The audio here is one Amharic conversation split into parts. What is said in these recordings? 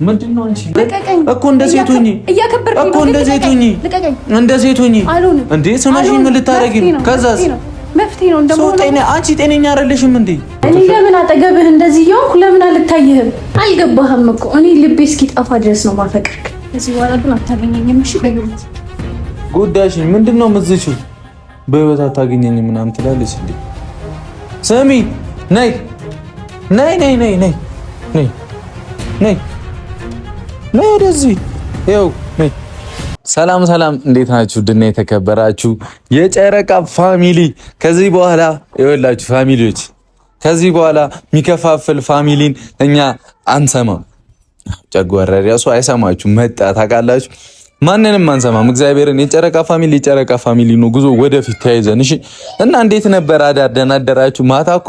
ምንድነው አንቺ እኮ እንደዚህ ቱኝ እኮ እንደዚህ ቱኝ እንደዚህ ቱኝ እንዴ ስማሽኝ ምን ልታረጊ ነው? ከዛስ መፍትሄ ነው እንደሞላ አንቺ ጤነኛ አይደለሽም እንዴ? እኔ ለምን አጠገብህ እንደዚህ ይሆንኩ ለምን አልታየህም? አልገባህም እኮ እኔ ልቤ እስኪጠፋ ድረስ ነው ማፈቅርክ። እዚህ በኋላ ግን አታገኘኝም። እሺ በህይወት ጉዳይሽን ምንድነው የምትዝቺው? በህይወት አታገኘኝም ምናምን ትላለች እንዴ? ስሚ ነይ ነይ ነይ ነይ ነይ ነይ ነይ ነይ ወደዚህ ይኸው ነይ። ሰላም ሰላም፣ እንዴት ናችሁ? ድና የተከበራችሁ የጨረቃ ፋሚሊ፣ ከዚህ በኋላ ይኸውላችሁ ፋሚሊዎች፣ ከዚህ በኋላ የሚከፋፍል ፋሚሊን እኛ አንሰማም። ጨጓራ ራሱ አይሰማችሁ መጣ ታውቃላችሁ። ማንንም አንሰማም። እግዚአብሔርን የጨረቃ ፋሚሊ ነው። ጉዞ ወደፊት ተያይዘን እሺ። እና እንዴት ነበር አዳደናደራችሁ? ማታ እኮ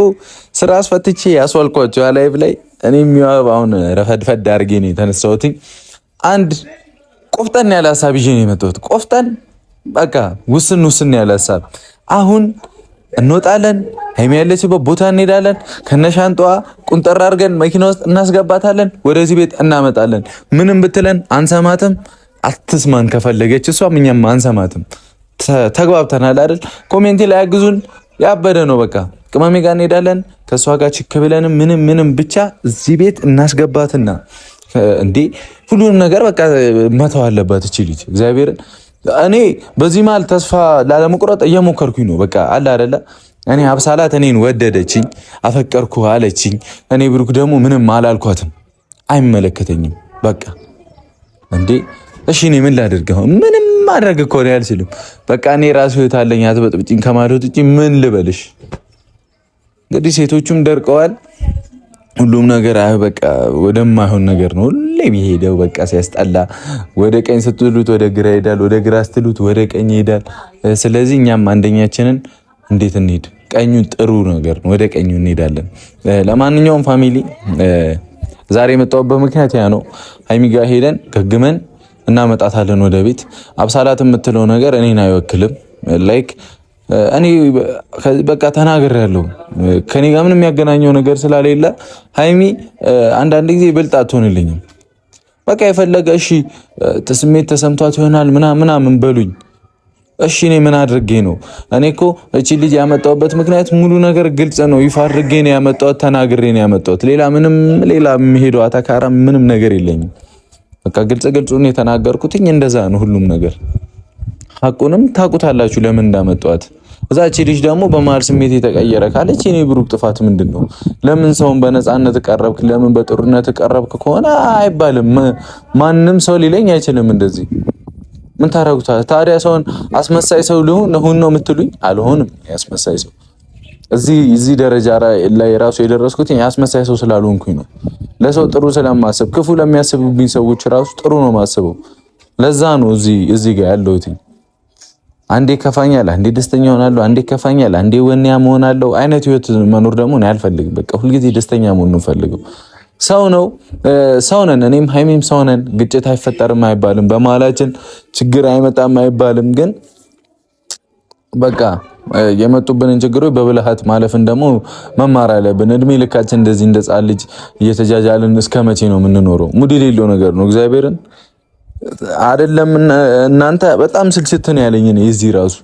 ስራ አስፈትቼ ያስዋልኳቸው ላይቭ ላይ እኔም አሁን ረፈድፈድ አድርጌ ነው የተነሳሁት። አንድ ቆፍጠን ያለ ሀሳብ ይዤ ነው የመጣሁት። ቆፍጠን በቃ ውስን ያለ ሀሳብ። አሁን እንወጣለን፣ ሀይሚ ያለችበት ቦታ እንሄዳለን። ከነሻንጧ ቁንጠራ አድርገን መኪና ውስጥ እናስገባታለን። ወደዚህ ቤት እናመጣለን። ምንም ብትለን አንሰማትም። አትስማን ከፈለገች እሷም እኛም አንሰማትም። ተግባብተናል አይደል? ኮሜንት ላይ ያግዙን። ያበደ ነው በቃ። ቅመሜ ጋር እንሄዳለን። ከእሷ ጋር ችክ ብለንም ምንም ብቻ እዚህ ቤት እናስገባትና እንዴ ሁሉንም ነገር በቃ መተው አለባት እቺ ልጅ። እግዚአብሔርን እኔ በዚህ መሀል ተስፋ ላለመቁረጥ እየሞከርኩኝ ነው። በቃ አለ አይደለ? እኔ አብሳላት እኔን ወደደችኝ፣ አፈቀርኩ አለችኝ። እኔ ብሩክ ደግሞ ምንም አላልኳትም። አይመለከተኝም በቃ እንዴ። እሺ እኔ ምን ላድርግ? ምንም ማድረግ እኮ ነው አልችልም። በቃ እኔ ራሱ ህይወት አለኝ አትበጥብጭኝ ከማለት ውጪ ምን ልበልሽ? እንግዲህ ሴቶቹም ደርቀዋል። ሁሉም ነገር በቃ ወደማይሆን ነገር ነው ሁሌ የሚሄደው። በቃ ሲያስጠላ። ወደ ቀኝ ስትሉት ወደ ግራ ይሄዳል፣ ወደ ግራ ስትሉት ወደ ቀኝ ይሄዳል። ስለዚህ እኛም አንደኛችንን እንዴት እንሄድ? ቀኙ ጥሩ ነገር ነው፣ ወደ ቀኙ እንሄዳለን። ለማንኛውም ፋሚሊ ዛሬ የመጣሁበት ምክንያት ያ ነው። ሀይሚ ጋር ሄደን ገግመን እናመጣታለን ወደ ቤት። አብሳላት የምትለው ነገር እኔን አይወክልም። ላይክ እኔ በቃ ተናግሬያለሁ። ከኔ ጋር ምንም የሚያገናኘው ነገር ስላሌለ ሀይሚ አንዳንድ ጊዜ ብልጥ አትሆንልኝም። በቃ የፈለገ እሺ ስሜት ተሰምቷት ይሆናል ምናምን በሉኝ። እሺ እኔ ምን አድርጌ ነው? እኔ እኮ እቺ ልጅ ያመጣሁበት ምክንያት ሙሉ ነገር ግልጽ ነው። ይፋ አድርጌ ነው ያመጣሁት፣ ተናግሬ ነው ያመጣሁት። ሌላ የሚሄደው አተካራ ምንም ነገር የለኝም። በቃ ግልጹን የተናገርኩትኝ እንደዛ ነው። ሁሉም ነገር ሐቁንም ታውቁታላችሁ ለምን እንዳመጣኋት። እዛች ልጅ ደግሞ በመሀል ስሜት የተቀየረ ካለች እኔ ብሩክ ጥፋት ምንድነው? ለምን ሰውን በነፃነት ቀረብክ፣ ለምን በጥሩነት ቀረብክ ከሆነ አይባልም። ማንም ሰው ሊለኝ አይችልም እንደዚህ። ምን ታረጉታል ታዲያ? ሰውን አስመሳይ ሰው ልሁን ነው የምትሉኝ? አልሆንም። ያስመሳይ ሰው እዚህ ደረጃ ላይ ራሱ የደረስኩት ያስመሳይ ሰው ስላልሆንኩኝ ነው። ለሰው ጥሩ ስለማስብ፣ ክፉ ለሚያስቡብኝ ሰዎች ራሱ ጥሩ ነው ማስበው። ለዛ ነው እዚህ ጋር ያለሁት። አንዴ ከፋኛል፣ አንዴ ደስተኛ ሆናለሁ፣ አንዴ ከፋኛል፣ አንዴ ወኔያ መሆናለሁ። አይነት ህይወት መኖር ደግሞ እኔ አልፈልግም። በቃ ሁልጊዜ ደስተኛ መሆን ነው ፈልገው። ሰው ነን፣ እኔም ሀይሚም ሰው ነን። ግጭት አይፈጠርም አይባልም፣ በመሀላችን ችግር አይመጣም አይባልም። ግን በቃ የመጡብንን ችግሮች በብልሃት ማለፍን ደግሞ መማር አለብን። እድሜ ልካችን እንደዚህ እንደ ሕፃን ልጅ እየተጃጃልን እስከ መቼ ነው የምንኖረው? ሙድ የሌለው ነገር ነው። እግዚአብሔርን አይደለም እናንተ በጣም ስልችት ነው ያለኝ ነው እዚህ ራሱ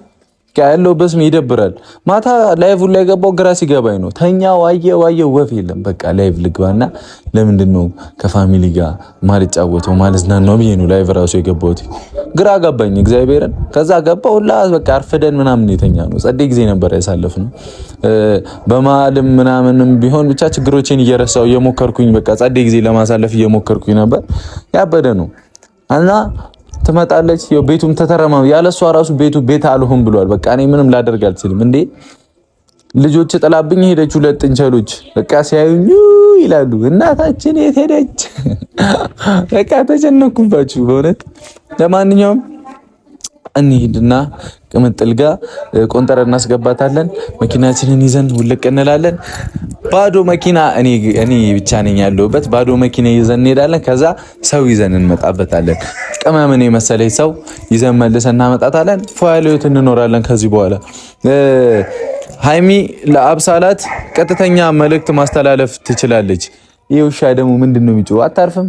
ያለው በስም ይደብራል። ማታ ላይቭ ላይ ገባው ግራ ሲገባኝ ነው ተኛ ዋየ ወፍ የለም። በቃ ላይቭ ልግባና ለምንድን ነው ከፋሚሊ ጋር ማልጫወተው ማልዝናናው ብዬ ነው ላይቭ ራሱ የገባሁት። ግራ ገባኝ እግዚአብሔርን። ከዛ ገባውላ በቃ አርፍደን ምናምን የተኛ ነው። ጸዴ ጊዜ ነበር ያሳለፍነው። በመሀልም ምናምንም ቢሆን ብቻ ችግሮችን እየረሳው እየሞከርኩኝ በቃ ጸዴ ጊዜ ለማሳለፍ እየሞከርኩኝ ነበር። ያበደ ነው እና ትመጣለች። ቤቱም ተተረማም ያለሷ ራሱ ቤት አልሆን ብሏል። በቃ እኔ ምንም ላደርግ አልችልም። እንዴ ልጆች ጥላብኝ ሄደች። ሁለት ጥንቸሎች በቃ ሲያዩኝ ይላሉ እናታችን የት ሄደች? በቃ ተጨነኩባችሁ በእውነት። ለማንኛውም እንሂድና ቅምጥል ጋር ቆንጠረ እናስገባታለን። መኪናችንን ይዘን ውልቅ እንላለን። ባዶ መኪና እኔ ብቻ ነኝ ያለሁበት። ባዶ መኪና ይዘን እንሄዳለን። ከዛ ሰው ይዘን እንመጣበታለን። ቅመምን የመሰለኝ ሰው ይዘን መልሰን እናመጣታለን። ፏያለሁት እንኖራለን። ከዚህ በኋላ ሃይሚ ለአብሳላት ቀጥተኛ መልእክት ማስተላለፍ ትችላለች። ይህ ውሻ ደግሞ ምንድነው የሚጮህ? አታርፍም?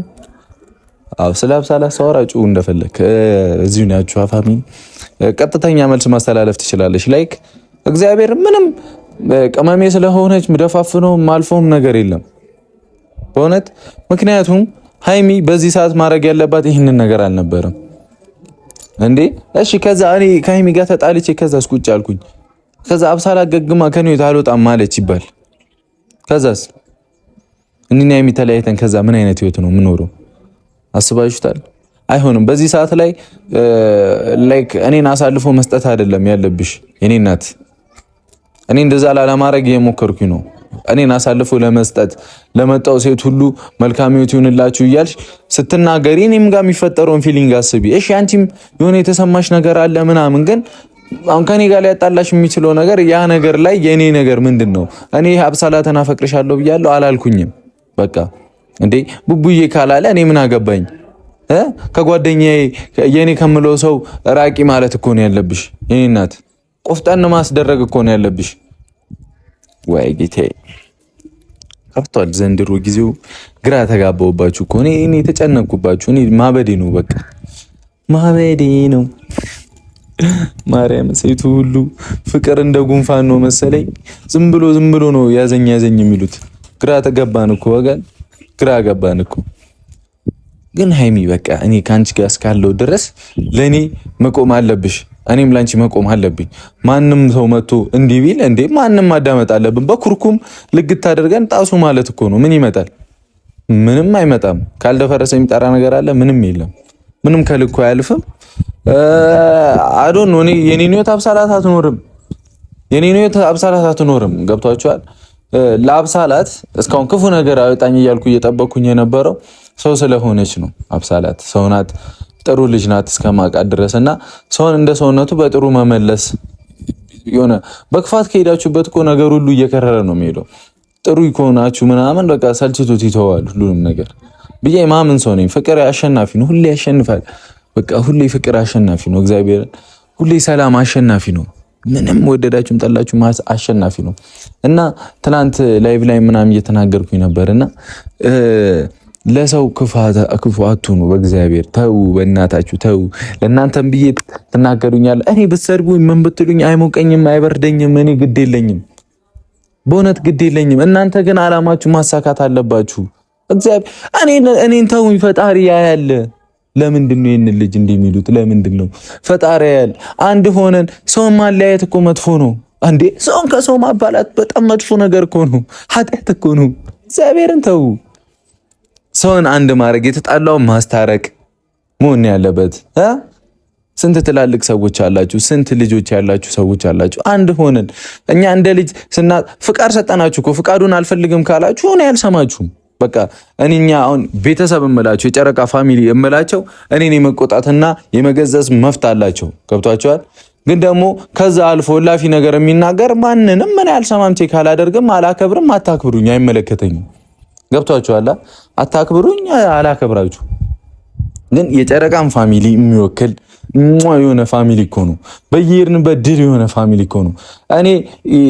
አው ስለ አብሳላት ሳወራ ጩህ እንደፈለክ እዚሁ ናችሁ አፋሚ። ቀጥተኛ መልስ ማስተላለፍ ትችላለች። ላይክ እግዚአብሔር ምንም ቅመሜ ስለሆነች ምደፋፍነው ማልፎም ነገር የለም በእውነት። ምክንያቱም ሃይሚ በዚህ ሰዓት ማድረግ ያለባት ይህንን ነገር አልነበረም እንዴ። እሺ ከዛ እኔ ከሃይሚ ጋር ተጣልቼ ከዛ ስቁጭ አልኩኝ። ከዛ አብሳላት ገግማ ከኔ ታልወጣም ማለች ይባል። ከዛስ እኔና ሃይሚ ተለያይተን ከዛ ምን አይነት ህይወት ነው የምኖረው? አስባችሁታል? አይሆንም። በዚህ ሰዓት ላይ ላይክ እኔን አሳልፎ መስጠት አይደለም ያለብሽ የኔ እናት። እኔ እንደዛ ላለማድረግ እየሞከርኩኝ ነው። እኔን አሳልፎ ለመስጠት ለመጣው ሴት ሁሉ መልካም ህይወት ይሁንላችሁ እያልሽ ስትናገሪ እኔም ጋር የሚፈጠረውን ፊሊንግ አስቢ። እሺ አንቺም የሆነ የተሰማሽ ነገር አለ ምናምን፣ ግን አሁን ከኔ ጋር ሊያጣላሽ የሚችለው ነገር ያ ነገር ላይ የኔ ነገር ምንድነው? እኔ አብሳላትን አፈቅርሻለሁ ብያለሁ አላልኩኝም። በቃ እንዴ ቡቡዬ ካላለ እኔ ምን አገባኝ? ከጓደኛዬ የኔ ከምለው ሰው ራቂ ማለት እኮ ነው ያለብሽ የኔ እናት። ቆፍጣን ማስደረግ እኮ ነው ያለብሽ። ወይ ጌታዬ ከፍቷል ዘንድሮ ጊዜው። ግራ ተጋባውባችሁ እኮ እኔ ተጨነቅኩባችሁ። እኔ ማበዴ ነው በቃ ማበዴ ነው። ማርያም ሴቱ ሁሉ ፍቅር እንደ ጉንፋን ነው መሰለኝ። ዝም ብሎ ነው ያዘኝ የሚሉት። ግራ ተገባን እኮ ወገን፣ ግራ ገባን እኮ። ግን ሃይሚ በቃ እኔ ካንቺ ጋር እስካለው ድረስ ለኔ መቆም አለብሽ፣ እኔም ላንቺ መቆም አለብኝ። ማንም ሰው መጥቶ እንዲህ ቢል እንዴ ማንም ማዳመጥ አለብን። በኩርኩም ልግት አድርገን ጣሱ ማለት እኮ ነው። ምን ይመጣል? ምንም አይመጣም። ካልደፈረሰ የሚጠራ ነገር አለ? ምንም የለም። ምንም ከልኩ አያልፍም። አዶን ነው የኔን ህይወት አብሳላት አትኖርም። የኔን ህይወት አብሳላት አትኖርም። ገብቷችኋል? ለአብሳላት እስካሁን ክፉ ነገር አወጣኝ እያልኩ እየጠበቅኩኝ የነበረው ሰው ስለሆነች ነው። አብሳላት ሰው ናት፣ ጥሩ ልጅ ናት እስከማውቃት ድረስና ሰውን እንደ ሰውነቱ በጥሩ መመለስ የሆነ በክፋት ከሄዳችሁበት እኮ ነገር ሁሉ እየከረረ ነው የሚሄደው። ጥሩ ይኮናችሁ ምናምን በቃ ሰልችቶት ይተዋል ሁሉንም ነገር ብዬ ማምን ሰው ነኝ። ፍቅር አሸናፊ ነው፣ ሁሌ ያሸንፋል። በቃ ሁሌ ፍቅር አሸናፊ ነው። እግዚአብሔርን ሁሌ ሰላም አሸናፊ ነው። ምንም ወደዳችሁም ጠላችሁም አሸናፊ ነው። እና ትናንት ላይቭ ላይ ምናምን እየተናገርኩኝ ነበርና ለሰው ክፉ አትሁኑ። በእግዚአብሔር ተው፣ በእናታችሁ ተው። ለእናንተም ብዬ ትናገሩኛል። እኔ ብትሰድቡኝ ምን ብትሉኝ አይሞቀኝም፣ አይበርደኝም። እኔ ግድ የለኝም፣ በእውነት ግድ የለኝም። እናንተ ግን አላማችሁ ማሳካት አለባችሁ። እግዚአብሔር እኔን ተውኝ፣ ፈጣሪ ያያል። ለምንድን ነው ይሄን ልጅ እንደሚሉት? ለምንድን ነው ፈጣሪ ያያል? አንድ ሆነን ሰውን ማለያየት እኮ መጥፎ ነው እንዴ! ሰውን ከሰው ማባላት በጣም መጥፎ ነገር እኮ ነው፣ ኃጢአት እኮ ነው። እግዚአብሔርን ተው። ሰውን አንድ ማድረግ፣ የተጣላውን ማስታረቅ መሆን ያለበት። ስንት ትላልቅ ሰዎች አላችሁ፣ ስንት ልጆች ያላችሁ ሰዎች አላችሁ። አንድ ሆነን እኛ እንደ ልጅ ፍቃድ ሰጠናችሁ እኮ። ፍቃዱን አልፈልግም ካላችሁ እኔ አልሰማችሁም። በቃ እኛ አሁን ቤተሰብ እምላቸው የጨረቃ ፋሚሊ እምላቸው እኔን የመቆጣትና የመገዘዝ መፍት አላቸው። ገብቷቸዋል። ግን ደግሞ ከዛ አልፎ ላፊ ነገር የሚናገር ማንንም ምን አልሰማም፣ ቼክ አላደርግም፣ አላከብርም፣ አታክብሩኝ፣ አይመለከተኝም። ገብቷቸዋል። አታክብሩኝ፣ አላከብራችሁ። ግን የጨረቃን ፋሚሊ የሚወክል የሆነ ፋሚሊ እኮ ነው። በየሄድንበት ድል የሆነ ፋሚሊ እኮ ነው። እኔ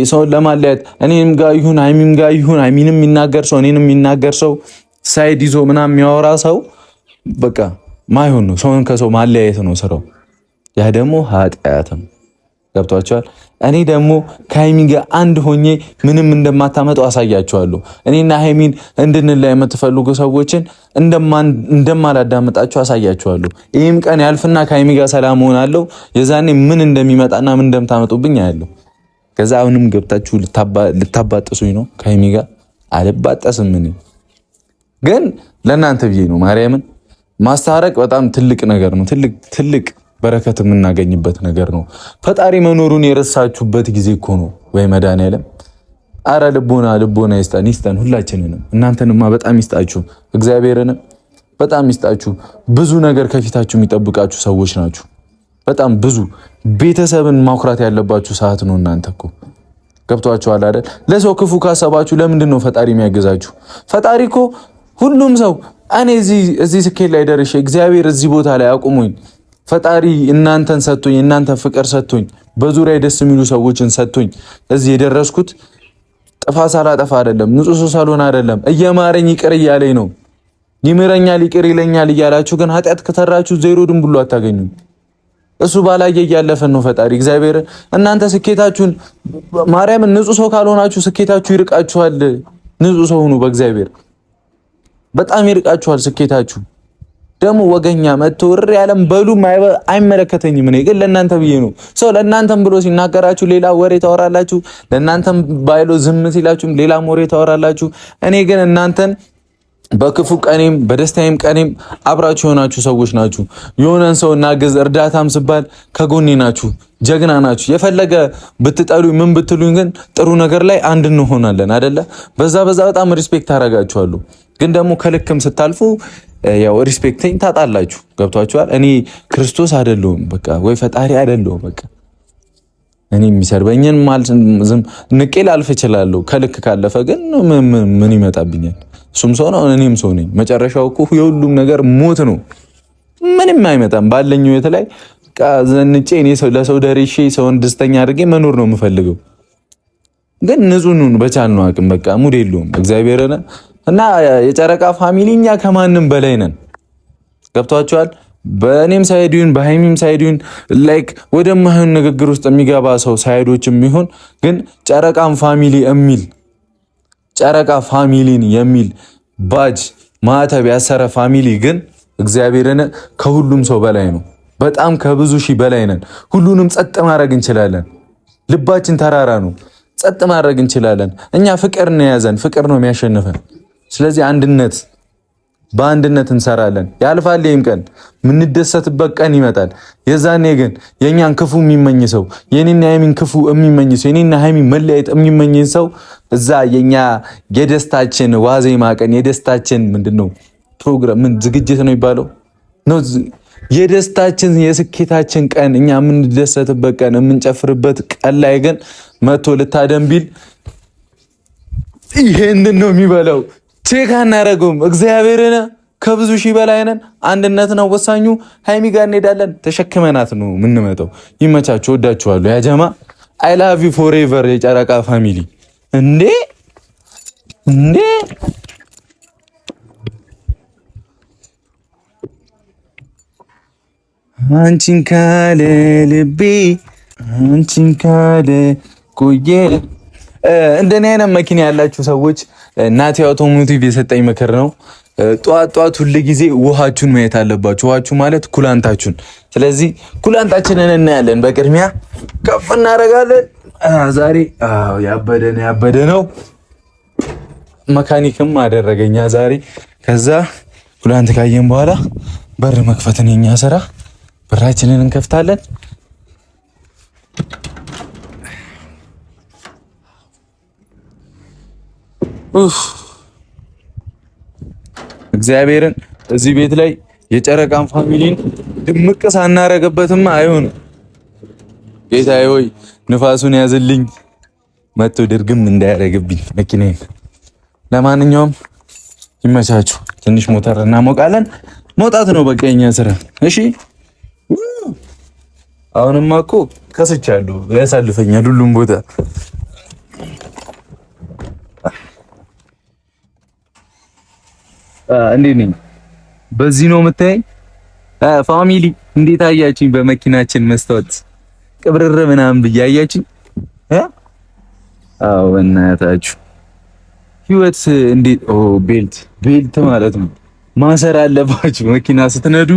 ሰውን ለማለያየት እኔም ጋር ይሁን ሃይሚም ጋር ይሁን ሃይሚንም የሚናገር ሰው እኔንም የሚናገር ሰው ሳይድ ይዞ ምናምን የሚያወራ ሰው በቃ ማይሆን ነው። ሰውን ከሰው ማለያየት ነው ስራው። ያ ደግሞ ኃጢአት ነው። ገብቷቸዋል። እኔ ደግሞ ከሃይሚ ጋር አንድ ሆኜ ምንም እንደማታመጡ አሳያቸዋለሁ። እኔና ሃይሚን እንድንለያይ የምትፈልጉ ሰዎችን እንደማላዳምጣችሁ አሳያቸዋለሁ። ይህም ቀን ያልፍና ከሃይሚ ጋር ሰላም ሆናለሁ። የዛኔ ምን እንደሚመጣና ምን እንደምታመጡብኝ አያለሁ። ከዛ አሁንም ገብታችሁ ልታባጥሱኝ ነው። ከሃይሚ ጋር አልባጠስም። እኔ ግን ለእናንተ ብዬ ነው። ማርያምን ማስታረቅ በጣም ትልቅ ነገር ነው። ትልቅ በረከት የምናገኝበት ነገር ነው። ፈጣሪ መኖሩን የረሳችሁበት ጊዜ እኮ ነው። ወይ መድኃኒዓለም፣ አረ ልቦና ይስጠን ሁላችንንም። እናንተንማ በጣም ይስጣችሁ፣ እግዚአብሔርንም በጣም ይስጣችሁ። ብዙ ነገር ከፊታችሁ የሚጠብቃችሁ ሰዎች ናችሁ። በጣም ብዙ ቤተሰብን ማኩራት ያለባችሁ ሰዓት ነው። እናንተ እኮ ገብቷችኋል አይደል? ለሰው ክፉ ካሰባችሁ ለምንድን ነው ፈጣሪ የሚያገዛችሁ? ፈጣሪ እኮ ሁሉም ሰው እኔ እዚህ ስኬት ላይ ደርሼ እግዚአብሔር እዚህ ቦታ ላይ አቁሙኝ፣ ፈጣሪ እናንተን ሰጥቶኝ እናንተን ፍቅር ሰጥቶኝ በዙሪያ ደስ የሚሉ ሰዎችን ሰጥቶኝ እዚህ የደረስኩት ጥፋት ሳላጠፋ አይደለም፣ ንጹህ ሰው ሳልሆን አይደለም። እየማረኝ ይቅር እያለኝ ነው። ይምረኛል ይቅር ይለኛል እያላችሁ ግን ኃጢአት ከተራችሁ ዜሮ ድንቡሉ አታገኙም። እሱ ባላየ እያለፈን ነው ፈጣሪ እግዚአብሔር። እናንተ ስኬታችሁን ማርያምን ንጹህ ሰው ካልሆናችሁ ስኬታችሁ ይርቃችኋል። ንጹህ ሰው ሁኑ በእግዚአብሔር። በጣም ይርቃችኋል ስኬታችሁ። ደግሞ ወገኛ መተወር ያለም በሉ አይመለከተኝም። እኔ ግን ለእናንተ ብዬ ነው። ሰው ለእናንተም ብሎ ሲናገራችሁ ሌላ ወሬ ታወራላችሁ፣ ለእናንተም ባይሎ ዝም ሲላችሁም ሌላ ወሬ ታወራላችሁ። እኔ ግን እናንተን በክፉ ቀኔም በደስታዬም ቀኔም አብራችሁ የሆናችሁ ሰዎች ናችሁ። የሆነን ሰው እናግዝ እርዳታም ስባል ከጎኔ ናችሁ፣ ጀግና ናችሁ። የፈለገ ብትጠሉኝ ምን ብትሉኝ ግን ጥሩ ነገር ላይ አንድ እንሆናለን አይደለ? በዛ በጣም ሪስፔክት አደርጋችኋለሁ። ግን ደግሞ ከልክም ስታልፉ ያው ሪስፔክቴን ታጣላችሁ። ገብቷችኋል? እኔ ክርስቶስ አይደለሁም በቃ ወይ ፈጣሪ አይደለሁም በቃ። እኔ የሚሰርበኝን ማለት ዝም ንቄ ላልፍ እችላለሁ። ከልክ ካለፈ ግን ምን ይመጣብኛል? እሱም ሰው ነው እኔም ሰው ነኝ። መጨረሻው እኮ የሁሉም ነገር ሞት ነው። ምንም አይመጣም። ባለኝ ህይወት ላይ ዘንጬ እኔ ለሰው ደርሼ ሰውን ደስተኛ አድርጌ መኖር ነው የምፈልገው። ግን ንጹህ በቻልነው አቅም በቃ ሙድ የለውም እግዚአብሔር እና የጨረቃ ፋሚሊ እኛ ከማንም በላይ ነን። ገብቷችኋል? በእኔም ሳይዱን በሃይሚም ሳይዱን ላይክ ወደማይሆን ንግግር ውስጥ የሚገባ ሰው ሳይዶችም ይሁን ግን ጨረቃም ፋሚሊ የሚል ጨረቃ ፋሚሊን የሚል ባጅ ማተብ ያሰረ ፋሚሊ ግን እግዚአብሔርን ከሁሉም ሰው በላይ ነው። በጣም ከብዙ ሺህ በላይ ነን። ሁሉንም ጸጥ ማድረግ እንችላለን። ልባችን ተራራ ነው። ጸጥ ማድረግ እንችላለን። እኛ ፍቅር ነው የያዘን፣ ፍቅር ነው የሚያሸንፈን። ስለዚህ በአንድነት እንሰራለን። ያልፋል። ይህም ቀን የምንደሰትበት ቀን ይመጣል። የዛኔ ግን የእኛን ክፉ የሚመኝ ሰው፣ የኔና ሃይሚን ክፉ የሚመኝ ሰው፣ የኔና ሃይሚን መለያየት የሚመኝ ሰው እዛ የኛ የደስታችን ዋዜማ ቀን የደስታችን ምንድነው ፕሮግራም ምን ዝግጅት ነው የሚባለው ነው የደስታችን የስኬታችን ቀን እኛ የምንደሰትበት ቀን የምንጨፍርበት ቀን ላይ ግን መቶ ልታደንቢል ይሄንን ነው የሚበላው። ቼክ አናረገውም። እግዚአብሔርን ከብዙ ሺህ በላይ ነን። አንድነት ነው ወሳኙ። ሃይሚ ጋር እንሄዳለን። ተሸክመናት ነው የምንመጣው። ይመቻችሁ። ወዳችኋለሁ። ያጀማ አይ ላቭ ዩ ፎሬቨር የጨረቃ ፋሚሊ። እንዴ አንቺን ካለ ልቤ አንቺን ካለ ቆየ። እንደኔ አይነት መኪና ያላችሁ ሰዎች እናቴ አውቶሞቲቭ የሰጠኝ ምክር ነው። ጧት ሁል ጊዜ ውሃችሁን ማየት አለባችሁ። ውሃችሁ ማለት ኩላንታችሁን። ስለዚህ ኩላንታችንን እናያለን። በቅድሚያ ከፍ እናደርጋለን። ዛሬ ያበደ ነው። መካኒክም አደረገኛ ዛሬ። ከዛ ኩላንት ካየን በኋላ በር መክፈትን የኛ ስራ። በራችንን እንከፍታለን። እግዚአብሔርን እዚህ ቤት ላይ የጨረቃን ፋሚሊን ድምቅ ሳናረግበትማ አይሆንም። ጌታዬ ሆይ ንፋሱን ያዝልኝ፣ መጥቶ ድርግም እንዳያረግብኝ መኪናዬን። ለማንኛውም ይመቻችሁ። ትንሽ ሞተር እናሞቃለን። መውጣት ነው በቃ የኛ ስራ። እሺ አሁንማ እኮ ከስቻለሁ። ያሳልፈኛል ሁሉም ቦታ። እንዴት ነኝ? በዚህ ነው የምታየኝ ፋሚሊ። እንዴት አያችኝ? በመኪናችን መስታወት ቅብርር ምናምን ብዬ አያችኝ። አዎ በእናታችሁ ህይወት እንዴት ቤልት ማለት ነው ማሰር አለባችሁ። መኪና ስትነዱ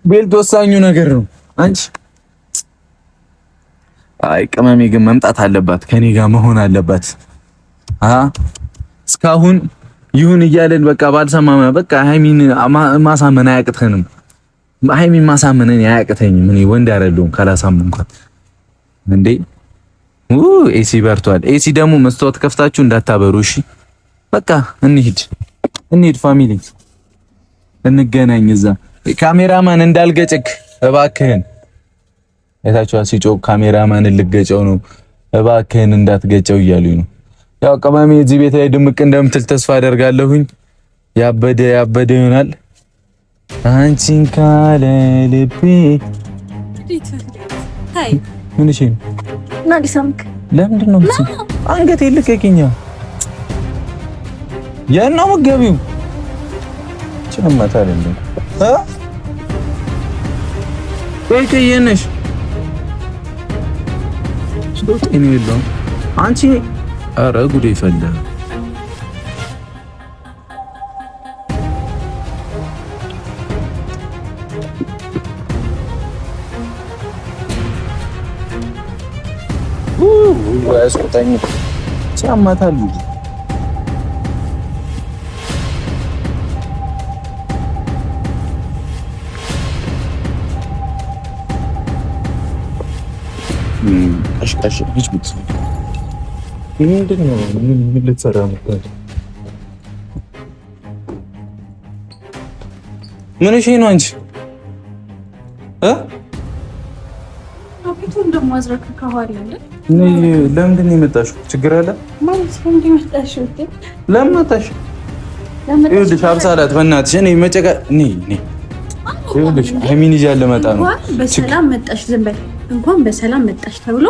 ቤልት ወሳኙ ነገር ነው። አንቺ አይ ቅመሜ ግን መምጣት አለባት፣ ከኔ ጋር መሆን አለባት። እስካሁን ይሁን እያለን በቃ ባልሰማማ በቃ ሃይሚን ማሳመን አያቅተንም። ሃይሚን ማሳመን አያቅተኝም። እኔ ወንድ አይደለሁም ካላሳመንኳት። እንዴ ኤሲ በርቷል። ኤሲ ደግሞ መስታወት ከፍታችሁ እንዳታበሩ እሺ። በቃ እንሂድ ፋሚሊ፣ እንገናኝ እዛ። ካሜራማን እንዳልገጭክ እባክህን። የታችኋል ሲጮህ ካሜራማንን ልገጨው ነው እባክህን እንዳትገጨው እያሉኝ ነው። ያው ቅመሜ እዚህ ቤት ላይ ድምቅ እንደምትል ተስፋ አደርጋለሁኝ። ያበደ ይሆናል። አንቺን ካለ ልቤ ምን እሺ እና ዲሳምክ ለምንድን ነው አንገቴ ልቀቂኛ ያናው መገቢው ጨማታ አይደለም ወይ ከየነሽ ሶት እኔ የለው አንቺ ኧረ ጉዴ ፈላ ያስቆጣኝ ሲያማታሉ አሽቃሽ ልጅ ምትሰራ ምንድን ነው? ምን ልትሰራ ነበር? ምን እሺ ነው አንቺ አብቱን ደሞ አዝረክ ከኋላ አይደል? ለምንድን ነው የመጣሽው? ችግር አለ ማለት ነው እንዴ መጣሽው? ለምን መጣሽ? ይኸውልሽ አብሳላት በእናትሽ እኔ መጨቃ ይኸውልሽ ሀይሚን ይዤ ልመጣ ነው። በሰላም መጣሽ ዝም በል እንኳን በሰላም መጣሽ ተብሎ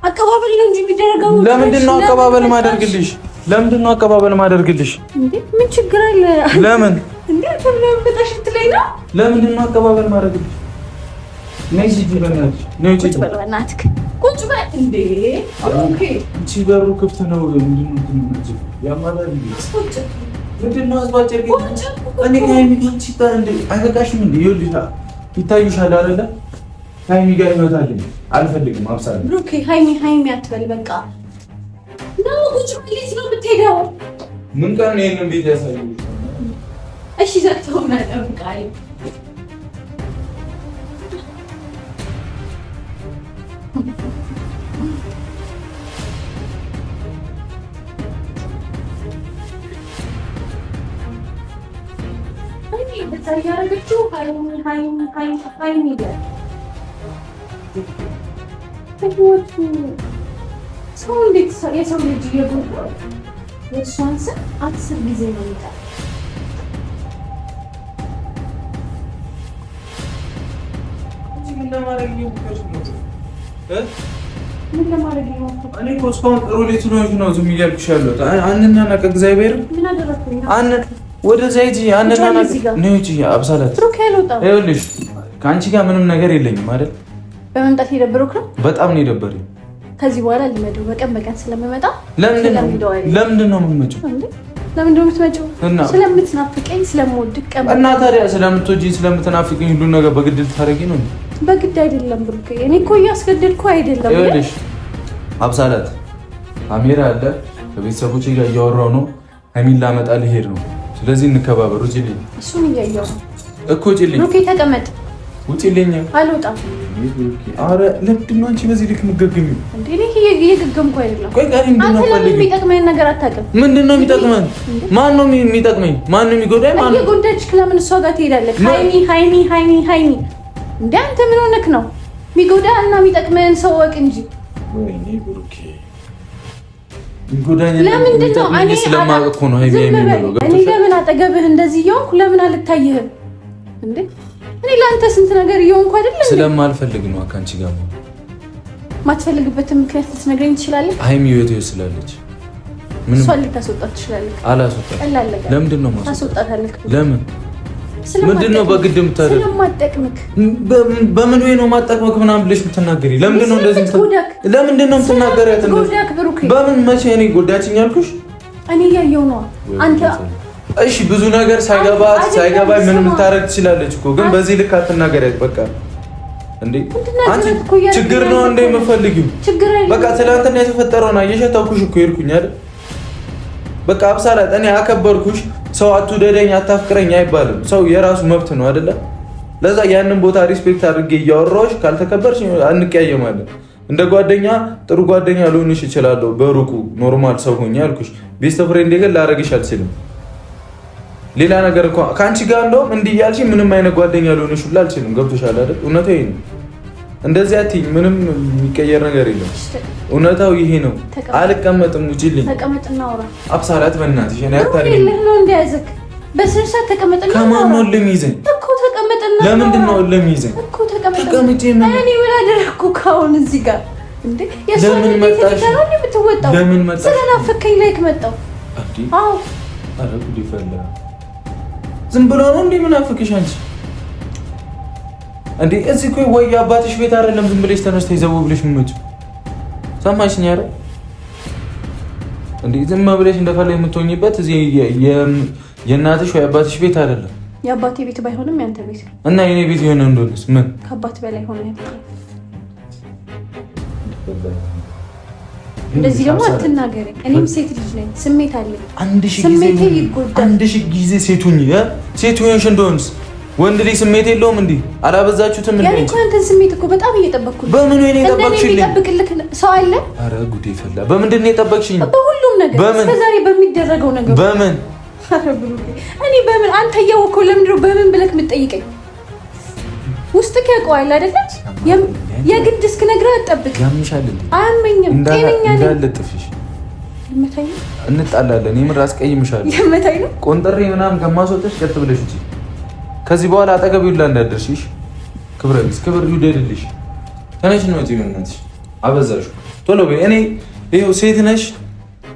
አቀባበል ነው እንጂ የሚደረገው። ለምንድን ነው አቀባበል ማደርግልሽ? ለምንድን ነው አቀባበል ማደርግልሽ? እንዴ ምን ችግር አለ? ለምን እንዴ ተብለው መጣሽ ትለኝ ነው? ለምንድን ነው አቀባበል ማደርግልሽ? ነይ ሂጂ በእናትሽ ነይ ሂጂ። ቁጭ በል በእናትህ ቁጭ በል እንዴ። ኦኬ እቺ በሩ ክፍት ነው። ምንድን ነው ትንሽ ያማላል እንዴ? ምንድን ነው አስባጭር ግን እኔ ከሀይሚ ጋር ሲታር እንዴ አይበቃሽም እንዴ? ይኸውልሽ ይታይሻል አይደለ? ሀይሚ ጋር ይመጣል አልፈልግም። አብሳለሁ ብሩኬ ሀይሚ አትበል በቃ ነው። ቁጭ ብለሽ ነው የምትሄደው? ምን ቀን ነው ይሄንን ቤት ያሳየው? እሺ ዘግተው ነው ጠብቃለሁ። ያረገችው ሀይሚ ይላል። ሰው እንዴት የሰው ልጅ እየጎዳል የእሷን ስም 10 ጊዜ ነው የሚጠራው። ምን ለማድረግ እኔ እኮ እስካሁን ጥሩ ልጅ ነው ዝም እያልኩሽ ያለሁት። አንናናቅ እግዚአብሔር ምን አደረኩኝ? ወደዛ ሂጂ አንናናቅ ነው ሂጂ። አብሳላት ይኸውልሽ ከአንቺ ጋር ምንም ነገር የለኝም አይደል? በመምጣት የደበረው ነው። በጣም ነው የደበረኝ። ከዚህ በኋላ ልመደው በቀን ስለምመጣ። ለምንድን ነው የምትመጪው? ለምንድን ነው የምትመጪው? ስለምትናፍቀኝ ስለምወድቅ ቀን እና ታዲያ ስለምትወጂኝ ስለምትናፍቀኝ ሁሉ ነገር በግድ ልታደርጊ ነው? በግድ አይደለም ብሩክ፣ እኔ እኮ እያስገደድኩ አይደለም። ይኸውልሽ አብሳላት ካሜራ አለ፣ ከቤተሰቦቼ ጋር እያወራሁ ነው። ሀይሚን ላመጣ ልሄድ ነው። ስለዚህ እንከባበሩ። ውጪልኝ። እሱን እያየሁ እኮ ውጪልኝ። ብሩክ ተቀመጥ። ውጪልኝ። አልወጣም። ኧረ ለምንድን ነው አንቺ በዚህ ልክ የምትገግሚው? እንዴ እኔ እየገገምኩ አይደለም። ቆይ ጋር ምንድን ነው ፈልጊው? የሚጠቅመኝ ነገር አታውቅም። ምንድን ነው የሚጠቅመን? ማን ነው የሚጠቅመኝ? ማን ነው የሚጎዳኝ? ማን ነው እየጎዳች? ለምን እሷ ጋር ትሄዳለህ? ሀይሚ እንዴ አንተ ምን ሆነክ ነው? የሚጎዳ እና የሚጠቅመን ሰው ወቅ እንጂ። ወይኔ ብሩኬ የሚጎዳኝ ለምንድን ነው? እኔ ስለማውቅ እኮ ነው ሀይሚ የሚለው። እኔ ለምን አጠገብህ እንደዚህ እየሆንኩ ለምን አልታየህም እንዴ? እኔ ለአንተ ስንት ነገር እየሆንኩ አይደለም። ስለማልፈልግ ነው ከአንቺ ጋር ነው። ማትፈልግበትን ምክንያት ልትነግረኝ ትችላለህ? ሀይሚ ህይወቴ ስላለች ምን እሷን ልታስወጣት ትችላለህ? አላስወጣትም። ለምንድን ነው ታስወጣታለህ? ለምን? ምንድን ነው በግድ የምታደርጊው? ስለማጠቅምክ። በምን ወይ ነው ማጠቅምክ ምናምን ብለሽ የምትናገሪ? ለምንድን ነው እንደዚህ ለምንድን ነው የምትናገሪያት? በምን መቼ እኔ ጎዳችኝ አልኩሽ? እኔ እያየሁ ነዋ። አንተ እሺ ብዙ ነገር ሳይገባኝ ምንም ልታረግ ትችላለች እኮ ግን በዚህ ልክ አትናገሪያት። በቃ እንዴ አንቺ ችግር ነው እንደ የምፈልጊው? በቃ ትናንትና የተፈጠረውን አየሽ። ተውኩሽ እኮ ሄድኩኝ አይደል? በቃ አብሳላት እኔ አከበርኩሽ። ሰው አትውደደኝ አታፍቅረኝ አይባልም። ሰው የራሱ መብት ነው አይደለ? ለዛ ያንን ቦታ ሪስፔክት አድርጌ እያወራሁሽ ካልተከበርሽ አንቀያየማለን። እንደ ጓደኛ ጥሩ ጓደኛ ልሆንሽ እችላለሁ በሩቁ ኖርማል ሰው ሆኜ አልኩሽ። ቤስት ፍሬንድ ግን ላረግሽ አልችልም። ሌላ ነገር እንኳን ከአንቺ ጋር እንደውም እንዲህ እያልሽ ምንም አይነት ጓደኛ ልሆንሽ ሁላ አልችልም። ገብቶሻል አይደል? እውነታው ይሄ ነው። እንደዚህ አትይኝ። ምንም የሚቀየር ነገር የለም። እውነታው ይሄ ነው። አልቀመጥም። ውጪልኝ። ተቀመጥና አውራ። አብሳላት በእናትሽ እኔ አታርጊ። ነው እንደያዘክ በስርዓት ተቀመጥና ከማን ነው ለሚይዘኝ እኮ ተቀመጥና። ለምንድን ነው ለሚይዘኝ እኮ ተቀመጥ። እኔ ምን አደረኩ ካሁን እዚህ ጋር እንዴ? ለምን መጣሽ? ለምን መጣሽ? ስለናፈከኝ ላይክ መጣው። አዎ አረ ጉድ ይፈላ። ዝም ብሎ ነው እንዴ ምናፍቅሽ አንቺ? እንዴ እዚህ እኮ ወይ አባትሽ ቤት አይደለም ዝም ብለሽ ተነስተሽ ይዘው ብለሽ ምመጭ ሰማሽኝ አይደል? እንዴ ዝም ብለሽ እንደፈለሽ የምትሆኝበት እዚህ የእናትሽ ወይ አባትሽ ቤት አይደለም። የአባቴ ቤት ባይሆንም ያንተ ቤት እና የኔ ቤት የሆነ እንደሆነስ ምን ከአባት በላይ ሆነ ያለው። እንደዚህ ደግሞ አትናገረኝ። እኔም ሴት ልጅ ነኝ፣ ስሜት አለኝ። አንድ ሺህ ጊዜ ሴቱኝ ሴቱኝሽ እንደሆነስ ወንድ ልጅ ስሜት የለውም እንዴ? አላበዛችሁትም እንዴ? ያኔ እኮ አንተን ስሜት እኮ በጣም እየጠበቅኩ ነው። በምን ወይ ነው የጠበቅሽልኝ? የሚጠብቅልህ ሰው አለ? አረ ጉዴ ፈላ። በምንድን ነው የጠበቅሽኝ? በሁሉም ነገር እስከዛሬ በሚደረገው ነገር በምን? አረ ብሩኬ እኔ በምን አንተ እያወቅኸው ለምንድን ነው በምን ብለህ የምትጠይቀኝ? ውስጥህ ያውቀዋል አይደል? የግድ እስክነግርህ አትጠብቅ። ያምሻል እንዴ? አያመኝም። ጤነኛ ነኝ። እንዳልጥፍሽ የምታይ ነው። እንጣላለን። የምር አስቀይምሻለሁ። የምታይ ነው። ቆንጠሬ ምናምን ከማስወጣሽ ቀጥ ብለሽ እንጂ ከዚህ በኋላ አጠገብ ይውላ እንዳደርሽሽ። ክብረ ቢስ ክብር ይውደድልሽ። ተነሽ ነው እዚህ ምንነትሽ አበዛሽ። ቶሎ በይ። እኔ ይኸው ሴት ነሽ።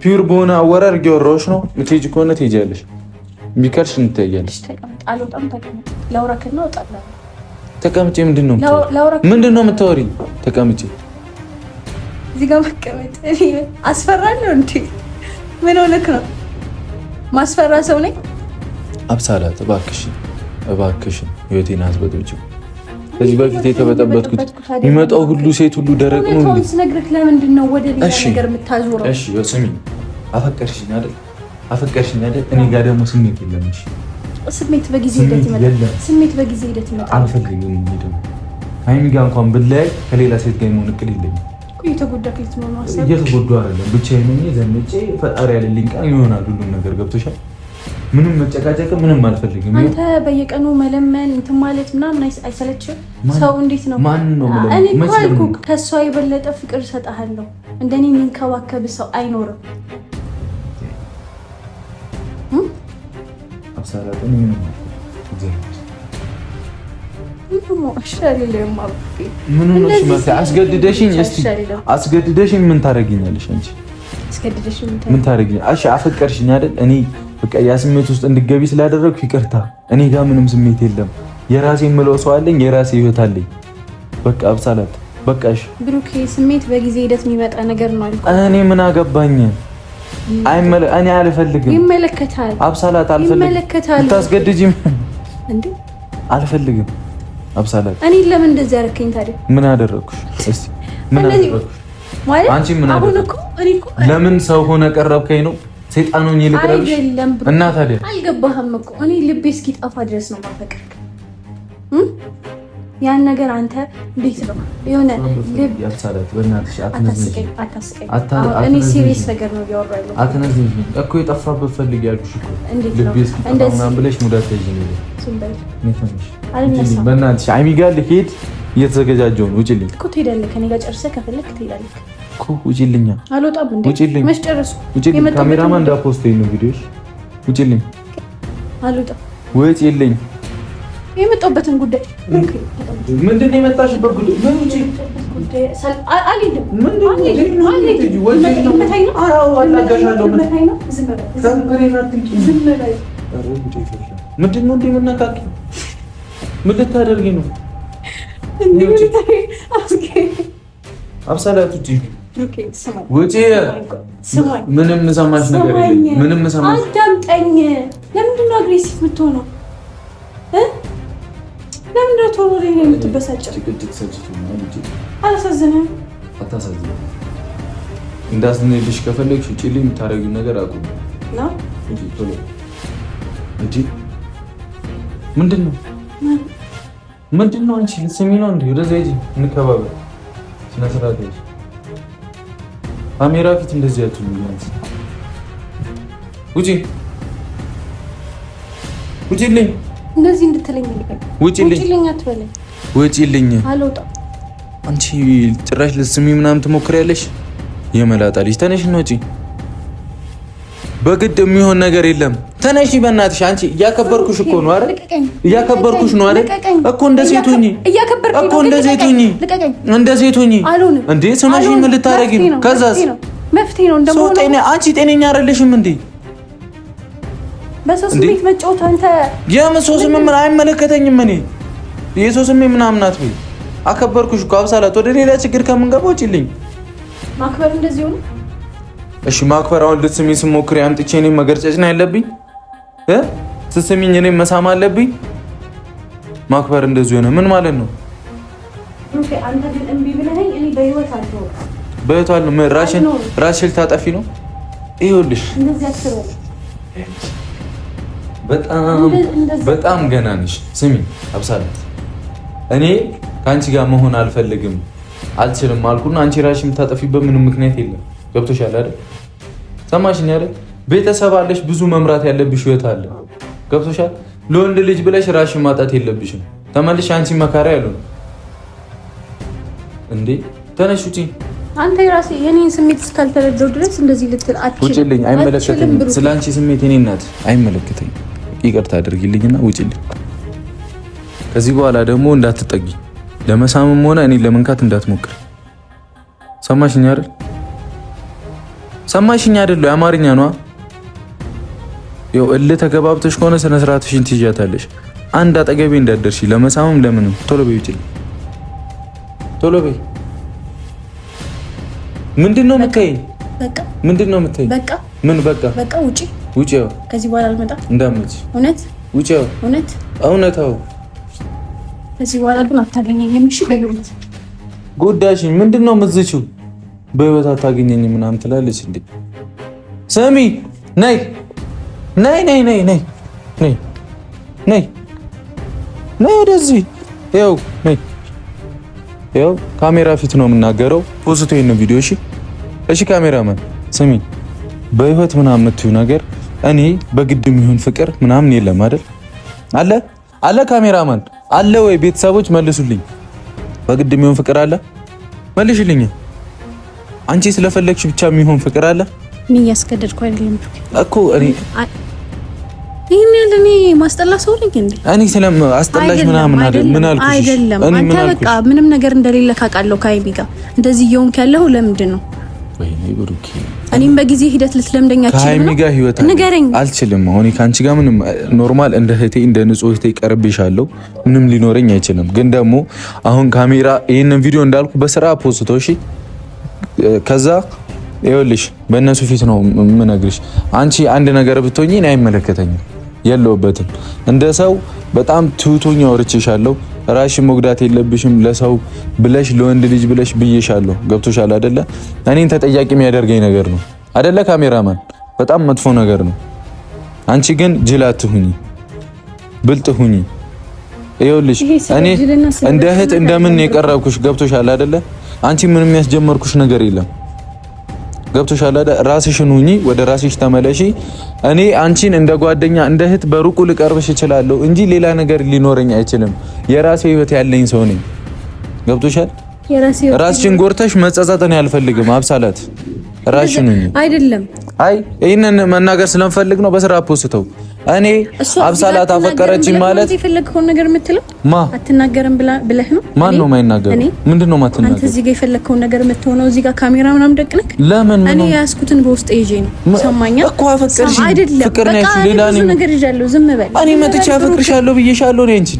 ፒውር በሆነ አወራር እያወራሁሽ ነው። የምትሄጂ ከሆነ ትሄጃለሽ፣ እምቢ ካልሽ እንተያያለሽ። አልወጣም። ተቀመጥ። ላውራክና እወጣለሁ። ተቀምጬ ምንድን ነው የምታወሪኝ? ተቀምጬ እዚህ ጋር መቀመጥ አስፈራለሁ እንዴ? ምን ሆነክ ነው? ማስፈራ ሰው ነኝ? አብሳላት እባክሽን ህይወቴን አትበጥብጪው። ከዚህ በፊት የተበጠበጥኩት የሚመጣው ሁሉ ሴት ሁሉ ደረቅ ነው እንዴ? ስነግርህ ለምንድን ነው ወደ ሌላ ነገር የምታዞረው? እሺ ስሚኝ፣ አፈቀርሽኝ አይደል? እኔ ጋር ደግሞ ስሜት የለም። እሺ ስሜት በጊዜ ሂደት ይመጣል። አልፈልግም። ደግሞ ሀይሚ ጋር እንኳን ብለያይ ከሌላ ሴት ጋር የመሆን እቅድ የለኝም። እየተጎዱ አይደለም ብቻዬን ሆኜ ዘንጬ ፈጣሪ ያለልኝ ቀን ይሆናል ሁሉም ነገር። ገብቶሻል? ምንም መጨቃጨቅ ምንም አልፈልግም። አንተ በየቀኑ መለመን እንትን ማለት ምናምን አይሰለችም? ሰው እንዴት ነው? ማን ነው? እኔ እኮ አልኩህ ከእሷ የበለጠ ፍቅር እሰጥሃለሁ። እንደኔ የሚንከባከብ ሰው አይኖርም። አስገድደሽኝ ምን ታደርጊኛለሽ አንቺ? ምን ታደርጊኛለሽ? እሺ አፈቀርሽኝ አይደል? እኔ በቃ ያ ስሜት ውስጥ እንድገቢ ስላደረግኩ ይቅርታ። እኔ ጋር ምንም ስሜት የለም። የራሴ የምለው ሰው አለኝ፣ የራሴ ህይወት አለኝ። በቃ አብሳላት በቃ እሺ ብሩኬ፣ ስሜት በጊዜ ሂደት የሚመጣ ነገር ነው አልኩ። እኔ ምን አገባኝ? እኔ አልፈልግም። ይመለከታል። አብሳላት አልፈልግም። ይመለከታል። ታስገድጂም እንዴ? አልፈልግም። አብሳላት እኔ ለምን እንደዚህ ያደረከኝ ታዲያ? ምን አደረኩሽ? እስቲ ምን አደረኩሽ? ማለት አንቺ ምን አደረኩሽ? ለምን ሰው ሆነ ቀረብከኝ ነው? ሰይጣን ሆኜ ልቅረብሽ? እና ታዲያ አልገባህም እኮ እኔ ልቤ እስኪጠፋ ድረስ ነው ማፈቅርክ። ያን ነገር አንተ እንዴት ነው የሆነ ልብ ያብሳላት። በእናትሽ አትነዝኝ። እኔ ሲሪየስ ነገር ነው ያወራለሁ። አትነዝኝ እኮ የጠፋበት ፈልግ ያልኩሽ እኮ ልቤ እስኪጠፋ ምናምን ብለሽ ሙዳት ተይኝ ነው። በእናትሽ ሀይሚ ጋር ልሄድ እየተዘገጃጀሁ ነው። ውጪልኝ እኮ ትሄዳለህ። ከእኔ ጋር ጨርሰህ ከፈለክ ትሄዳለህ እኮ። ውጪልኝ። አልወጣም እንዴ? ውጪልኝ። መች ጨረስኩ? ውጪልኝ። ካሜራማን እንዳፖስተኝ ነው ቪዲዮሽ። ውጪልኝ። አልወጣም። ውጪልኝ። የመጣሁበትን ጉዳይ ምንድን ነው የመጣሽበት ጉዳይ? ምን ውጪ አልሄድም። ምንድን ነው እንደ የምነካኪ? ምን ልታደርጊ ነው? አብሳላት ውጪ ውጪ። ምንም ሰማሽ ነገር የለም። ምንም ሰማሽ። አዳምጠኝ። ለምንድን ነው አግሬሲቭ የምትሆነው? ለምንድን ነው ቶሎ ላይ የምትበሳጨው? አላሳዝንም? አታሳዝንም። እንዳስነልሽ ከፈለግሽ ውጪልኝ። የምታደርጊው ነገር አቁም ነው። ቶሎ እንጂ ምንድን ነው? ምንድን ነው? አንቺ ልትስሚ ነው እንዴ? ወደዚያ ሂጂ፣ እንከባበር። ስነ ስርዓት ያዥ። ካሜራ ፊት እንደዚህ አትሁን። ውጪ፣ ውጪልኝ። እንደዚህ እንድትለኝ ውጪልኝ አትበለኝ። ውጪልኝ። አልወጣም። አንቺ ጭራሽ ልትስሚ ምናምን ትሞክሪያለሽ? የመላጣ ልጅ ተነሽ ነው ውጪ። በግድ የሚሆን ነገር የለም። ተነሺ በእናትሽ። አንቺ እያከበርኩሽ እኮ ነው አይደል? እያከበርኩሽ ነው አይደል? እኮ እንደ ሴት ሁኚ እኮ እንደ ሴት ሁኚ እንደ ሴት ሁኚ እንዴ። ስማሽኝ ምን ልታረጊ ነው? ከዛስ መፍትሄ ነው እንደሆነ አንቺ ጤነኛ አይደለሽም እንዴ? በሰው ስሜት መጫወት አንተ የምሰው ስም ምን አይመለከተኝም። እኔ የሰው ስም ምናምን አትበይ። አከበርኩሽ እኮ አብሳላት። ወደ ሌላ ችግር ከምንገባ ውጪልኝ። ማክበር እንደዚህ ሆነ። እሺ ማክበር አሁን ልትስሚኝ ስሞክሪ አምጥቼ እኔም መገርጨጭ ነው ያለብኝ? ስትስሚኝ እኔም መሳም አለብኝ? ማክበር እንደዚህ ሆነ ምን ማለት ነው? ኦኬ አንተ ግን እምቢ ብለኸኝ እኔ በህይወት አልተው በህይወት አልነው። ራስሽን ልታጠፊ ነው? ይኸውልሽ እንደዚህ አትበል። በጣም ገና ነሽ። ስሚ አብሳላት፣ እኔ ከአንቺ ጋር መሆን አልፈልግም አልችልም አልኩና አንቺ ራስሽን የምታጠፊበት ምንም ምክንያት የለም። ገብቶሻል አይደል? ሰማሽኝ አይደል? ቤተሰብ አለሽ፣ ብዙ መምራት ያለብሽ ህይወት አለ። ገብቶሻል? ለወንድ ልጅ ብለሽ ራስሽን ማጣት የለብሽም። ተመልሽ አንቺ መካሪ ያለው እንዴ ተነሽ ውጪ። አንተ የራሴ የኔን ስሜት እስካልተረዳው ድረስ እንደዚህ ልትል አትችልም። ውጪልኝ። አይመለከተኝም። ስላንቺ ስሜት የኔ እናት አይመለከተኝም። ይቅርታ አድርጊልኝና ውጪልኝ። ከዚህ በኋላ ደግሞ እንዳትጠጊ፣ ለመሳምም ሆነ እኔ ለመንካት እንዳትሞክር። ሰማሽኝ አይደል? ሰማሽኝ አይደል? የአማርኛ ነው። ያው እልህ ተገባብተሽ ከሆነ ስነ ስርዓትሽን ትይዣታለሽ። አንድ አጠገቤ እንዳትደርሺ፣ ለመሳምም ለምንም። ቶሎ በይ ውጪልኝ፣ ቶሎ በይ። ምንድነው የምትይኝ? በቃ ምንድነው የምትይኝ? በቃ ምን በቃ? በቃ ውጪ፣ ውጪ። ያው ከዚህ በኋላ አልመጣም። እንዳትመጪ። እውነት ውጪ። ያው እውነት እውነታው። ከዚህ በኋላ ግን አታገኘኝም። እሺ በህይወት ጉዳይሽን ምንድነው የምትዝቺው? በህይወት አታገኘኝም ምናምን ትላለች እንዴ? ስሚ ነይ ነይ ነይ ነይ ነይ ነይ ነይ ነይ ወደዚህ። ይኸው ነይ። ይኸው ካሜራ ፊት ነው የምናገረው። ፖስቶ ይሄን ቪዲዮ። እሺ እሺ ካሜራማን ስሚ፣ በህይወት ምናምን የምትዩ ነገር እኔ በግድ የሚሆን ፍቅር ምናምን የለም አይደል? አለ አለ ካሜራማን አለ ወይ? ቤተሰቦች መልሱልኝ። በግድ የሚሆን ፍቅር አለ? መልሽልኝ። አንቺ ስለፈለግሽ ብቻ የሚሆን ፍቅር አለ? ምን ያስገደድኩ አይደለም እኮ እኔ ይሄን ያለ እኔ ማስጠላ ሰው ነኝ እንዴ? እኔ ስለም አስጠላሽ ምናምን አይደል? ምን አልኩሽ? አይደለም አንተ በቃ ምንም ነገር እንደሌለ ካቃለው ከሀይሚ ጋር እንደዚህ እየሆንክ ያለው ለምንድን ነው? ወይኔ ብሩኬ፣ እኔም በጊዜ ሂደት ልትለምደኛችሁ ነው። ከሀይሚ ጋር ህይወት አልችልም። አሁን ከአንቺ ጋር ምንም ኖርማል እንደ እህቴ እንደ ንጹህ እህቴ ቀርቤሻለሁ። ምንም ሊኖረኝ አይችልም። ግን ደግሞ አሁን ካሜራ ይሄንን ቪዲዮ እንዳልኩ በስራ ፖስቶ እሺ። ከዛ ይኸውልሽ በእነሱ ፊት ነው የምነግርሽ። አንቺ አንድ ነገር ብትሆኚ እኔ አይመለከተኝም፣ የለውበትም። እንደ ሰው በጣም ትሁቶኛ ወርቼሻለሁ። ራስሽን መጉዳት የለብሽም። ለሰው ብለሽ ለወንድ ልጅ ብለሽ ብዬሻለሁ። ገብቶሻል አይደለ? እኔን ተጠያቂ የሚያደርገኝ ነገር ነው አይደለ? ካሜራማን በጣም መጥፎ ነገር ነው። አንቺ ግን ጅል አትሁኚ፣ ብልጥ ሁኚ። ይኸውልሽ እኔ እንደ እህት እንደምን የቀረብኩሽ ገብቶሻል አይደለ? አንቺ ምንም የሚያስጀመርኩሽ ነገር የለም። ገብቶሻል አይደል? ራስሽን ሁኚ፣ ወደ ራስሽ ተመለሺ። እኔ አንቺን እንደ ጓደኛ እንደ እህት በሩቁ ልቀርብሽ እችላለሁ እንጂ ሌላ ነገር ሊኖረኝ አይችልም። የራሴ ህይወት ያለኝ ሰው ነኝ። ገብቶሻል? ራስሽን ጎርተሽ መጸጸትን አልፈልግም። አብሳላት ራስሽን ሁኚ። አይደለም አይ ይሄንን መናገር ስለምፈልግ ነው በስራ ፖስተው። እኔ አብሳላት አፈቀረችኝ ማለት የፈለግከውን ነገር የምትለው ማ አትናገርም ብለህ ነው? ማን ነው የማይናገር? ምንድነው ማትናገር? አንተ እዚህ ጋር የፈለግከውን ነገር የምትሆነው እዚህ ጋር ካሜራ ምናምን ደቅነህ ለምን ነው? እኔ ያስኩትን በውስጥ ይዤ ነው። ሰማኛ እኮ አፈቀርሽ አይደለም? ፍቅር ነው ያልኩሽ። ሌላ ነገር ይዣለሁ። ዝም በል። እኔ መጥቼ አፈቅርሻለሁ ብዬሻለሁ ነው እንጂ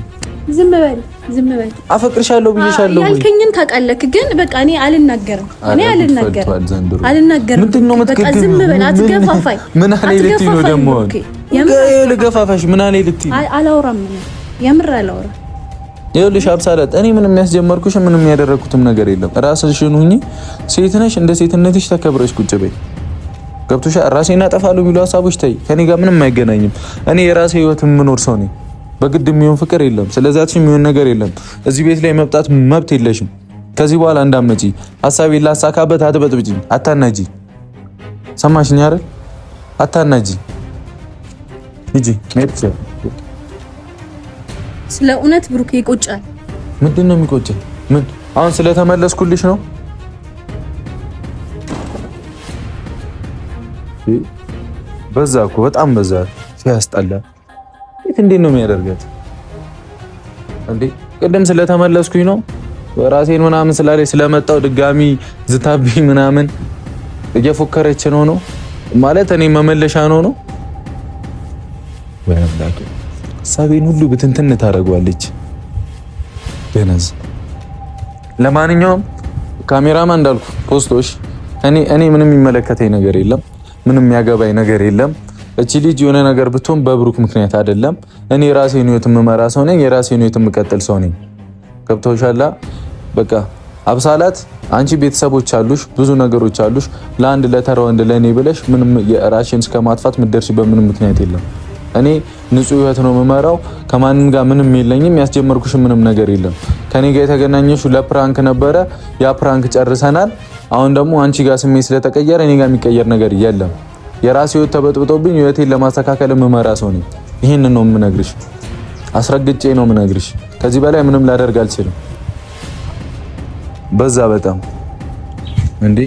ዝም በል ዝም በል። አፈቅርሻለሁ ብዬሻለሁ ያልከኝን ታውቃለህ። ግን በቃ እኔ አልናገርም። ምንድነው በቃ ዝም በል። አትገፋፋኝ። ምን አለ ልትይ ነው ደግሞ? ልገፋፋሽ ምን አለ ልትይ? አላወራም። የምር አላወራም። ይኸውልሽ አብሳላት፣ እኔ ምንም የሚያስጀመርኩሽ ምንም ያደረኩትም ነገር የለም። ራስሽን ሁኚ። ሴት ነሽ፣ እንደ ሴትነትሽ ተከብረሽ ቁጭ በይ። ገብቶሻል? ራሴን አጠፋለሁ የሚሉ ሀሳቦች ተይ። ከኔ ጋር ምንም አይገናኝም። እኔ የራሴ ህይወት የምኖር ሰው ነኝ። በግድ የሚሆን ፍቅር የለም። ስለዛትሽ የሚሆን ነገር የለም። እዚህ ቤት ላይ መምጣት መብት የለሽም። ከዚህ በኋላ እንዳትመጪ። ሀሳቤን ላሳካበት አትበጥብጪኝ፣ አታናጂ። ሰማሽኝ አይደል? አታናጂ። ሂጂ ሜትቻ። ስለ እውነት ብሩክ ይቆጫል። ምንድን ነው የሚቆጨኝ? ምን አሁን ስለተመለስኩልሽ ነው? በዛ እኮ በጣም በዛ። ያስጠላ። እንዴት ነው የሚያደርጋት እንዴ? ቅድም ስለተመለስኩኝ ነው ራሴን ምናምን ስላለኝ ስለመጣው ድጋሚ ዝታብኝ ምናምን እየፎከረች ነው ማለት እኔ መመለሻ ነው ወይናላችሁ ሳቤን ሁሉ ብትንትን ታደርጓለች ደነዝ። ለማንኛውም ካሜራማን እንዳልኩ ፖስቶሽ እኔ ምንም የሚመለከተኝ ነገር የለም፣ ምንም ያገባኝ ነገር የለም። እቺ ልጅ የሆነ ነገር ብትሆን በብሩክ ምክንያት አይደለም። እኔ የራሴን ህይወት የምመራ ሰው ነኝ፣ የራሴን ህይወት የምቀጥል ሰው ነኝ። ገብቶሻል? በቃ አብሳላት አንቺ ቤተሰቦች አሉሽ፣ ብዙ ነገሮች አሉሽ። ለአንድ ለተራ ወንድ ለኔ ብለሽ ምንም የራስሽን እስከማጥፋት ምትደርሺበት ምንም ምክንያት የለም። እኔ ንጹህ ህይወት ነው የምመራው። ከማንም ጋር ምንም የለኝም። ያስጀመርኩሽ ምንም ነገር የለም። ከኔ ጋር የተገናኘሽው ለፕራንክ ነበረ። ያ ፕራንክ ጨርሰናል። አሁን ደግሞ አንቺ ጋር ስሜት ስለተቀየረ እኔ ጋር የሚቀየር ነገር የለም። የራሴ ህይወት ተበጥብጦብኝ ህይወቴን ለማስተካከል የምመራ ሰው ነኝ። ይሄን ነው የምነግርሽ፣ አስረግጬ ነው የምነግርሽ። ከዚህ በላይ ምንም ላደርግ አልችልም። በዛ በጣም እንዴ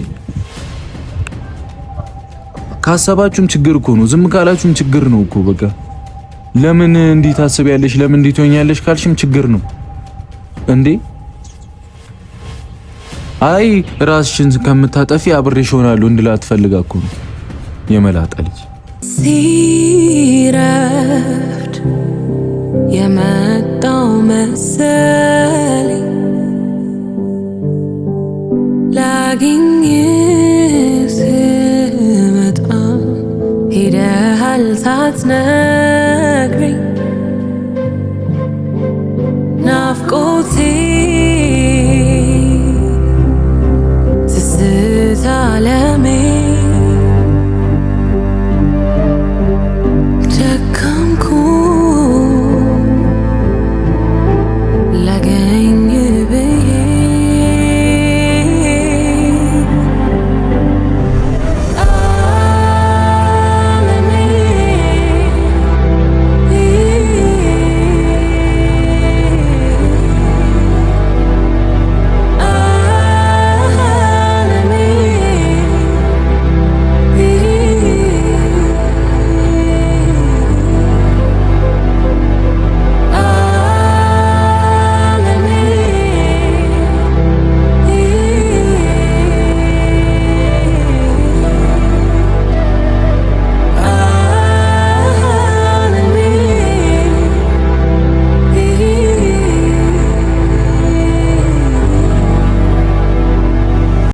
ካሰባችሁም ችግር እኮ ነው፣ ዝም ካላችሁም ችግር ነው እኮ። በቃ ለምን እንዲህ ታስቢያለሽ፣ ለምን እንዲህ ትሆኛለሽ ካልሽም ችግር ነው እንዴ። አይ ራስሽን ከምታጠፊ አብሬሽ ሆናለሁ እንድላት ፈልጋ እኮ ነው የመላጣ ልጅ። ሲረፍድ የመጣው መሰለኝ ላግኝህ ስመጣ ሄደሃል ሳትነግረኝ